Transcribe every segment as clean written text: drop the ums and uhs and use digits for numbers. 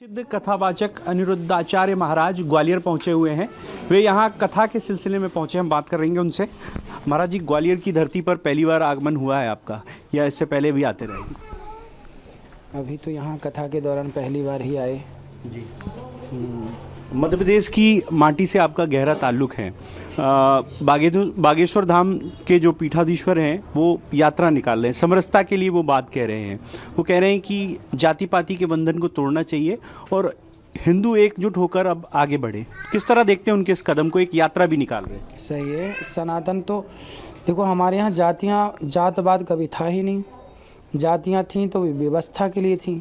सिद्ध कथावाचक अनिरुद्धाचार्य महाराज ग्वालियर पहुंचे हुए हैं। वे यहाँ कथा के सिलसिले में पहुंचे। हम बात करेंगे उनसे। महाराज जी, ग्वालियर की धरती पर पहली बार आगमन हुआ है आपका या इससे पहले भी आते रहे? अभी तो यहाँ कथा के दौरान पहली बार ही आए जी। मध्य प्रदेश की माटी से आपका गहरा ताल्लुक है। बागेश्वर धाम के जो पीठाधीश्वर हैं वो यात्रा निकाल रहे हैं, समरसता के लिए वो बात कह रहे हैं। वो कह रहे हैं कि जाति पाति के बंधन को तोड़ना चाहिए और हिंदू एकजुट होकर अब आगे बढ़े। किस तरह देखते हैं उनके इस कदम को? एक यात्रा भी निकाल रहे हैं। सही है। सनातन तो देखो, हमारे यहाँ जातवाद कभी था ही नहीं। जातियाँ थीं तो व्यवस्था के लिए थीं,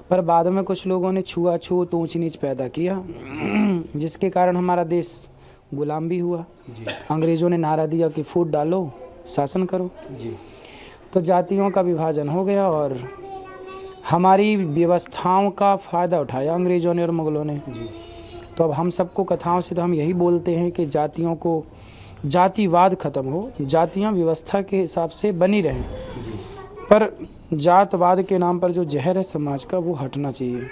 पर बाद में कुछ लोगों ने छुआछूत ऊंच नीच पैदा किया, जिसके कारण हमारा देश गुलाम भी हुआ। अंग्रेज़ों ने नारा दिया कि फूट डालो, शासन करो। तो जातियों का विभाजन हो गया और हमारी व्यवस्थाओं का फ़ायदा उठाया अंग्रेज़ों ने और मुग़लों ने। तो अब हम सबको कथाओं से तो हम यही बोलते हैं कि जातियों को, जातिवाद ख़त्म हो, जातियाँ व्यवस्था के हिसाब से बनी रहें, पर जातवाद के नाम पर जो जहर है समाज का, वो हटना चाहिए।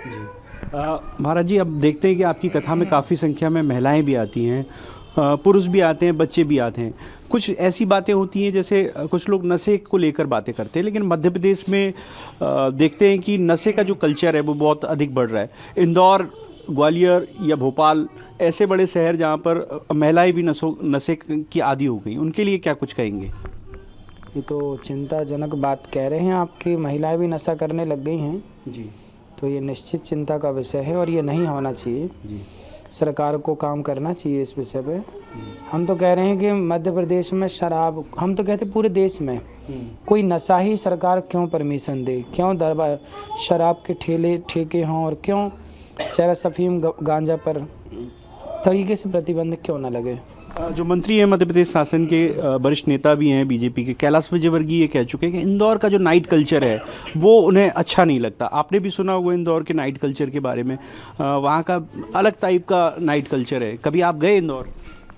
महाराज जी, अब देखते हैं कि आपकी कथा में काफ़ी संख्या में महिलाएं भी आती हैं, पुरुष भी आते हैं, बच्चे भी आते हैं। कुछ ऐसी बातें होती हैं जैसे कुछ लोग नशे को लेकर बातें करते हैं, लेकिन मध्य प्रदेश में देखते हैं कि नशे का जो कल्चर है वो बहुत अधिक बढ़ रहा है। इंदौर, ग्वालियर या भोपाल ऐसे बड़े शहर जहाँ पर महिलाएं भी नशे की आदी हो गई, उनके लिए क्या कुछ कहेंगे? ये तो चिंताजनक बात कह रहे हैं आपकी। महिलाएं भी नशा करने लग गई हैं जी। तो ये निश्चित चिंता का विषय है और ये नहीं होना चाहिए जी। सरकार को काम करना चाहिए इस विषय पे। हम तो कह रहे हैं कि मध्य प्रदेश में शराब, हम तो कहते पूरे देश में कोई नशा ही सरकार क्यों परमिशन दे? क्यों शराब के ठेके हों और क्यों चरस, अफीम, गांजा पर तरीके से प्रतिबंध क्यों ना लगे? जो मंत्री हैं मध्य प्रदेश शासन के, वरिष्ठ नेता भी हैं बीजेपी के, कैलाश विजयवर्गीय ये कह चुके हैं कि इंदौर का जो नाइट कल्चर है वो उन्हें अच्छा नहीं लगता। आपने भी सुना होगा इंदौर के नाइट कल्चर के बारे में। वहाँ का अलग टाइप का नाइट कल्चर है। कभी आप गए इंदौर?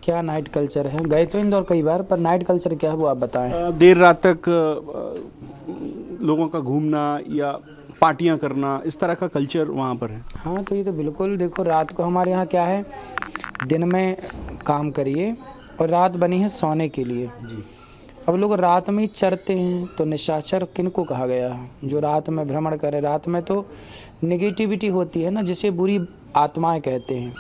क्या नाइट कल्चर है? गए तो इंदौर कई बार, पर नाइट कल्चर क्या है वो आप बताएं। देर रात तक लोगों का घूमना या पार्टियां करना, इस तरह का कल्चर वहाँ पर है। हाँ, तो ये तो बिल्कुल, देखो रात को हमारे यहाँ क्या है, दिन में काम करिए और रात बनी है सोने के लिए। अब लोग रात में ही चरते हैं, तो निशाचर किनको कहा गया है? जो रात में भ्रमण करे। रात में तो नेगेटिविटी होती है ना, जिसे बुरी आत्माएं कहते हैं,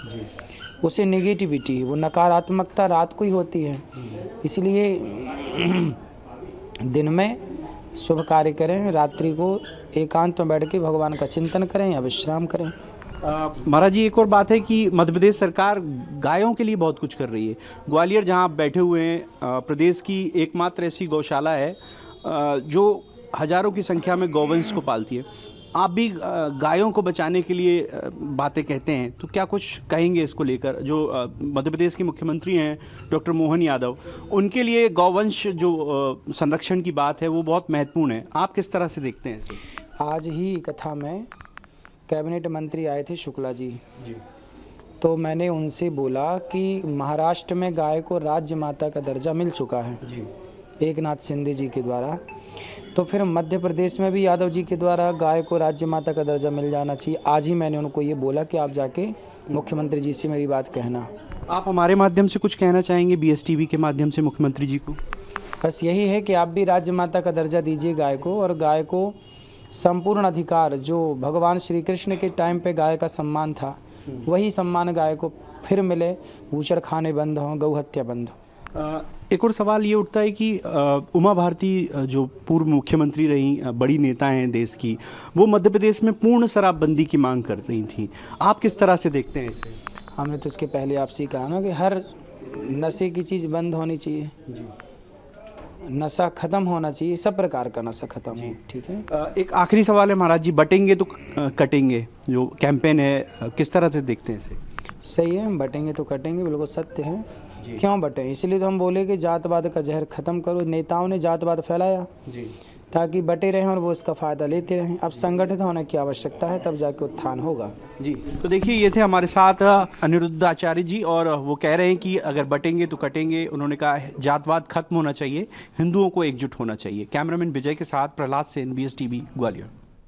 उसे नेगेटिविटी, वो नकारात्मकता रात को ही होती है। इसलिए दिन में शुभ कार्य करें, रात्रि को एकांत में बैठ के भगवान का चिंतन करें या विश्राम करें। महाराज जी, एक और बात है कि मध्य प्रदेश सरकार गायों के लिए बहुत कुछ कर रही है। ग्वालियर जहां आप बैठे हुए हैं, प्रदेश की एकमात्र ऐसी गौशाला है जो हजारों की संख्या में गौवंश को पालती है। आप भी गायों को बचाने के लिए बातें कहते हैं, तो क्या कुछ कहेंगे इसको लेकर? जो मध्य प्रदेश के मुख्यमंत्री हैं डॉक्टर मोहन यादव, उनके लिए गौवंश जो संरक्षण की बात है वो बहुत महत्वपूर्ण है। आप किस तरह से देखते हैं इसे? आज ही कथा में कैबिनेट मंत्री आए थे, शुक्ला जी। तो मैंने उनसे बोला कि महाराष्ट्र में गाय को राज्य माता का दर्जा मिल चुका है एकनाथ शिंदे जी के द्वारा, तो फिर मध्य प्रदेश में भी यादव जी के द्वारा गाय को राज्य माता का दर्जा मिल जाना चाहिए। आज ही मैंने उनको ये बोला कि आप जाके मुख्यमंत्री जी से मेरी बात कहना। आप हमारे माध्यम से कुछ कहना चाहेंगे BSTV के माध्यम से मुख्यमंत्री जी को? बस यही है कि आप भी राज्य माता का दर्जा दीजिए गाय को, और गाय को संपूर्ण अधिकार, जो भगवान श्री कृष्ण के टाइम पे गाय का सम्मान था, वही सम्मान गाय को फिर मिले। बूचड़ खाने बंद हों, गौ हत्या बंद हो। एक और सवाल ये उठता है कि उमा भारती जो पूर्व मुख्यमंत्री रही, बड़ी नेता हैं देश की, वो मध्य प्रदेश में पूर्ण शराबबंदी की मांग कर रही थी। आप किस तरह से देखते हैं इसे? हमने तो इसके पहले आपसे कहा ना कि हर नशे की चीज़ बंद होनी चाहिए, नशा खत्म होना चाहिए, सब प्रकार का नशा खत्म हो। ठीक है। एक आखिरी सवाल है महाराज जी, बटेंगे तो कटेंगे जो कैंपेन है, किस तरह से देखते हैं इसे? सही है, बटेंगे तो कटेंगे, बिल्कुल सत्य है। क्यों बटें? इसलिए तो हम बोले कि जातवाद का जहर खत्म करो। नेताओं ने जातवाद फैलाया ताकि बटे रहें और वो इसका फ़ायदा लेते रहें। अब संगठित होने की आवश्यकता है, तब जाके उत्थान होगा। जी, तो देखिए ये थे हमारे साथ अनिरुद्धाचार्य जी, और वो कह रहे हैं कि अगर बटेंगे तो कटेंगे। उन्होंने कहा जातवाद खत्म होना चाहिए, हिंदुओं को एकजुट होना चाहिए। कैमरामैन विजय के साथ प्रहलाद सेन, BSTV ग्वालियर।